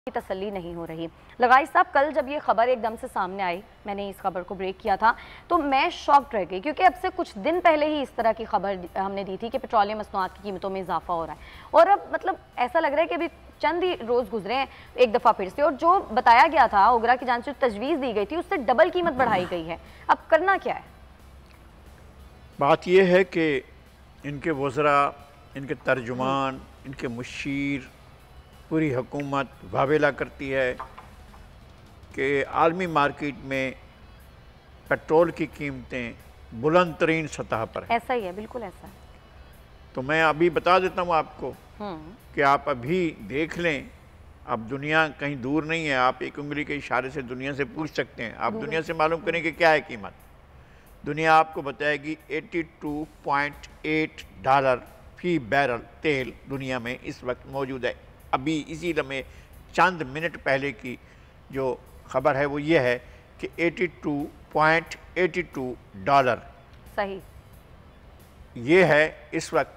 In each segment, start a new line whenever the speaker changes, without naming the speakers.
की तसल्ली नहीं हो रही। लगाई साहब, कल जब ये खबर एकदम से सामने आई, मैंने इस खबर को ब्रेक किया था, तो मैं शॉक्ड रह गई, क्योंकि अब से कुछ दिन पहले ही इस तरह की खबर हमने दी थी कि पेट्रोलियम मसनूआत की कीमतों में इजाफा हो रहा है, और अब मतलब ऐसा लग रहा है कि अभी चंद ही रोज़ गुजरे हैं एक दफ़ा फिर से, और जो बताया गया था ओगरा की जान से तजवीज़ दी गई थी उससे डबल कीमत बढ़ाई गई है। अब करना क्या है?
बात यह है कि इनके वज़रा, इनके तर्जुमान, इनके मुशीर, पूरी हुकूमत वावेला करती है कि आलमी मार्केट में पेट्रोल की कीमतें बुलंद तरीन सतह पर है।
ऐसा ही है, बिल्कुल ऐसा है।
तो मैं अभी बता देता हूँ आपको कि आप अभी देख लें, अब दुनिया कहीं दूर नहीं है, आप एक उंगली के इशारे से दुनिया से पूछ सकते हैं। आप दुनिया से मालूम करें कि क्या है कीमत। दुनिया आपको बताएगी 82.8 डॉलर फी बैरल तेल दुनिया में इस वक्त मौजूद है। अभी इसी लम्हे चंद मिनट पहले की जो खबर है वो ये है कि 82.82 डॉलर
सही
ये है इस वक्त।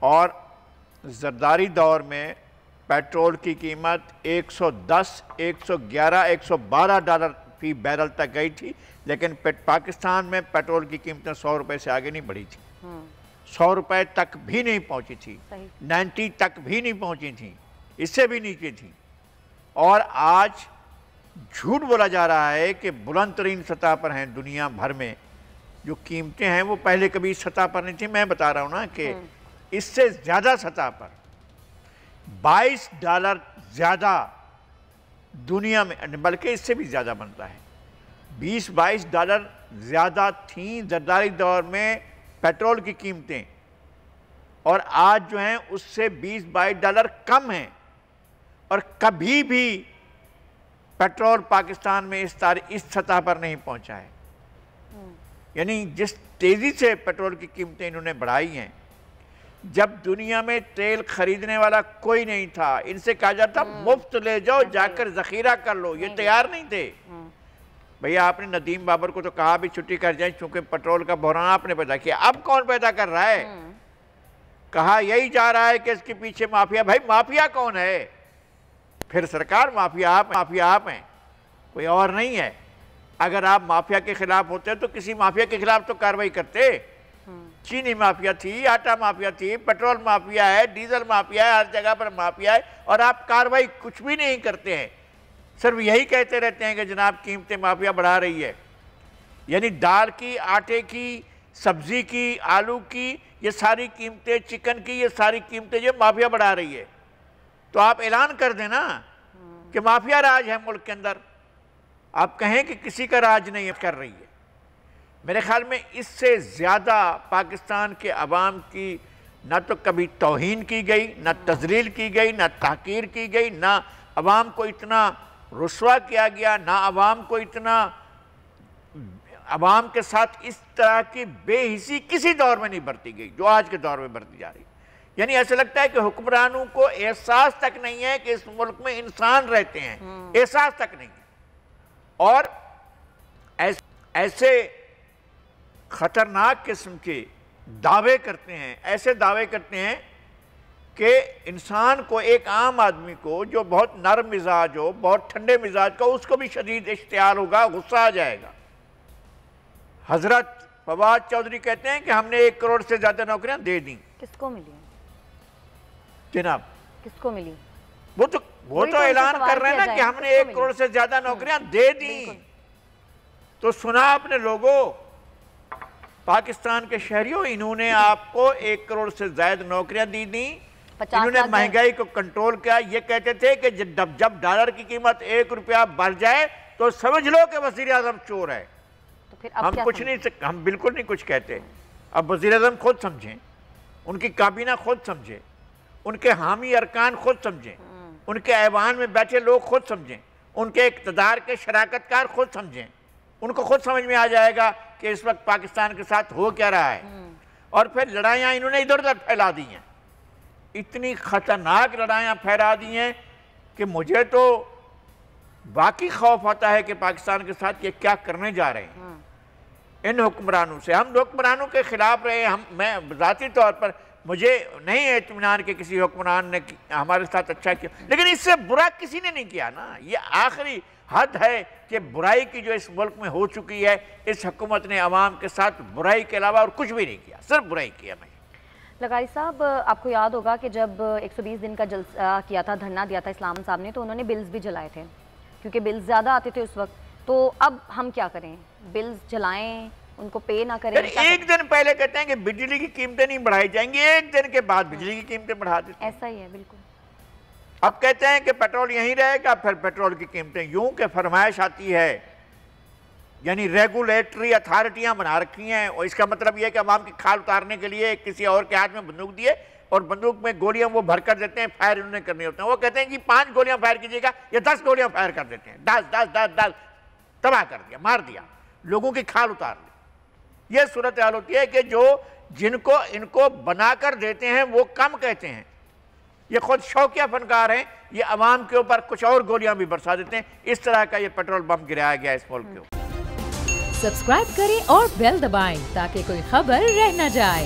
और ज़रदारी दौर में पेट्रोल की कीमत 110, 111, 112 डॉलर फी बैरल तक गई थी, लेकिन पाकिस्तान में पेट्रोल की कीमतें 100 रुपये से आगे नहीं बढ़ी थी। 100 रुपये तक भी नहीं पहुंची थी, 90 तक भी नहीं पहुंची थी, इससे भी नीचे थी। और आज झूठ बोला जा रहा है कि बुलंद तरीन सतह पर हैं दुनिया भर में जो कीमतें हैं वो पहले कभी इस सतह पर नहीं थी। मैं बता रहा हूँ ना कि इससे ज़्यादा सतह पर 22 डॉलर ज़्यादा दुनिया में, बल्कि इससे भी ज़्यादा बनता है, 20-22 डॉलर ज़्यादा थी ज़रदारी दौर में पेट्रोल की कीमतें, और आज जो हैं उससे 20-22 डॉलर कम हैं। और कभी भी पेट्रोल पाकिस्तान में इस सतह पर नहीं पहुंचा है। यानी जिस तेज़ी से पेट्रोल की कीमतें इन्होंने बढ़ाई हैं, जब दुनिया में तेल खरीदने वाला कोई नहीं था, इनसे कहा जाता मुफ्त ले जाओ, जाकर ज़ख़ीरा कर लो, ये तैयार नहीं थे। भैया आपने नदीम बाबर को तो कहा भी छुट्टी कर जाए, चूंकि पेट्रोल का बहरान आपने पैदा किया। अब कौन पैदा कर रहा है? कहा यही जा रहा है कि इसके पीछे माफिया। भाई माफिया कौन है? फिर सरकार माफिया आप हैं, कोई और नहीं है। अगर आप माफिया के खिलाफ होते तो किसी माफिया के खिलाफ तो कार्रवाई करते। चीनी माफिया थी, आटा माफिया थी, पेट्रोल माफिया है, डीजल माफिया है, हर जगह पर माफिया है, और आप कार्रवाई कुछ भी नहीं करते हैं। सिर्फ यही कहते रहते हैं कि जनाब कीमतें माफिया बढ़ा रही है। यानी दाल की, आटे की, सब्जी की, आलू की, ये सारी कीमतें, चिकन की, ये सारी कीमतें जो माफिया बढ़ा रही है। तो आप ऐलान कर देना कि माफिया राज है मुल्क के अंदर, आप कहें कि किसी का राज नहीं कर रही है। मेरे ख्याल में इससे ज़्यादा पाकिस्तान के अवाम की ना तो कभी तौहीन की गई, ना तजलील की गई, ना तहकीर की गई, ना अवाम को इतना रुस्वा किया गया, ना अवाम को इतना, अवाम के साथ इस तरह की बेहिसी किसी दौर में नहीं बरती गई जो आज के दौर में बरती जा रही। यानी ऐसा लगता है कि हुक्मरानों को एहसास तक नहीं है कि इस मुल्क में इंसान रहते हैं, एहसास तक नहीं है। और ऐसे खतरनाक किस्म के दावे करते हैं, ऐसे दावे करते हैं कि इंसान को, एक आम आदमी को जो बहुत नरम मिजाज हो, बहुत ठंडे मिजाज का, उसको भी शदीद इश्तियाल होगा, गुस्सा आ जाएगा। हजरत फवाद चौधरी कहते हैं कि हमने 1 करोड़ से ज्यादा नौकरियां दे दी।
किसको मिली
जनाब?
किसको मिली?
वो तो ऐलान कर रहे हैं ना कि हमने 1 करोड़ से ज्यादा नौकरियां दे दी। तो सुना आपने लोगों, पाकिस्तान के शहरियों, इन्होंने आपको 1 करोड़ से ज्यादा नौकरियां दी थी। इन्होंने महंगाई को कंट्रोल किया। ये कहते थे कि जब डॉलर की कीमत 1 रुपया बढ़ जाए तो समझ लो कि वजीर आजम चोर है।
तो फिर
हम कुछ नहीं, हम बिल्कुल नहीं कुछ कहते। अब वजीर आजम खुद समझें, उनकी काबीना खुद समझे, उनके हामी अरकान खुद समझें, उनके ऐवान में बैठे लोग खुद समझें, उनके इक़्तिदार के शराकतकार खुद समझें। उनको खुद समझ में आ जाएगा कि इस वक्त पाकिस्तान के साथ हो क्या रहा है। और फिर लड़ाइयाँ इन्होंने इधर उधर फैला दी हैं, इतनी खतरनाक लड़ाइयाँ फैला दी हैं कि मुझे तो वाकई खौफ आता है कि पाकिस्तान के साथ ये क्या करने जा रहे हैं इन हुक्मरानों से। हम हुक्मरानों के खिलाफ रहे, मैं ज़ाती तौर पर मुझे नहीं है इत्मीनान के किसी हुक्मरान ने हमारे साथ अच्छा किया, लेकिन इससे बुरा किसी ने नहीं किया ना। ये आखिरी हद है कि बुराई की जो इस मुल्क में हो चुकी है, इस हुकूमत ने अवाम के साथ बुराई के अलावा और कुछ भी नहीं किया, सिर्फ बुराई किया। मैं
लगारी साहब, आपको याद होगा कि जब 120 दिन का जलसा किया था, धरना दिया था इस्लाम साहब ने, तो उन्होंने बिल्स भी जलाए थे क्योंकि बिल्स ज़्यादा आते थे उस वक्त। तो अब हम क्या करें? बिल्स जलाएं, उनको पे ना करें?
एक दिन पहले कहते हैं कि बिजली की कीमतें नहीं बढ़ाई जाएंगी, एक दिन के बाद बिजली की कीमतें बढ़ा देते हैं।
ऐसा ही है बिल्कुल।
अब कहते हैं कि पेट्रोल यहीं रहेगा, फिर पेट्रोल की कीमतें यूं के फरमाइश आती है, यानी रेगुलेटरी अथॉरिटियां बना रखी हैं, और इसका मतलब यह है कि अवाम की खाल उतारने के लिए किसी और के हाथ में बंदूक दिए और बंदूक में गोलियां वो भर कर देते हैं, फायर उन्होंने करने होते हैं। वो कहते हैं कि 5 गोलियां फायर कीजिएगा, या 10 गोलियां फायर कर देते हैं। 10 तबाह कर दिया, मार दिया, लोगों की खाल उतार ली। यह सूरत हाल होती है कि जो जिनको इनको बनाकर देते हैं वो कम कहते हैं। ये खुद शौकिया फनकार हैं, ये अवाम के ऊपर कुछ और गोलियां भी बरसा देते हैं। इस तरह का ये पेट्रोल बम गिराया गया इस मुल्क के ऊपर।
सब्सक्राइब करें और बेल दबाएं ताकि कोई खबर रह न जाए।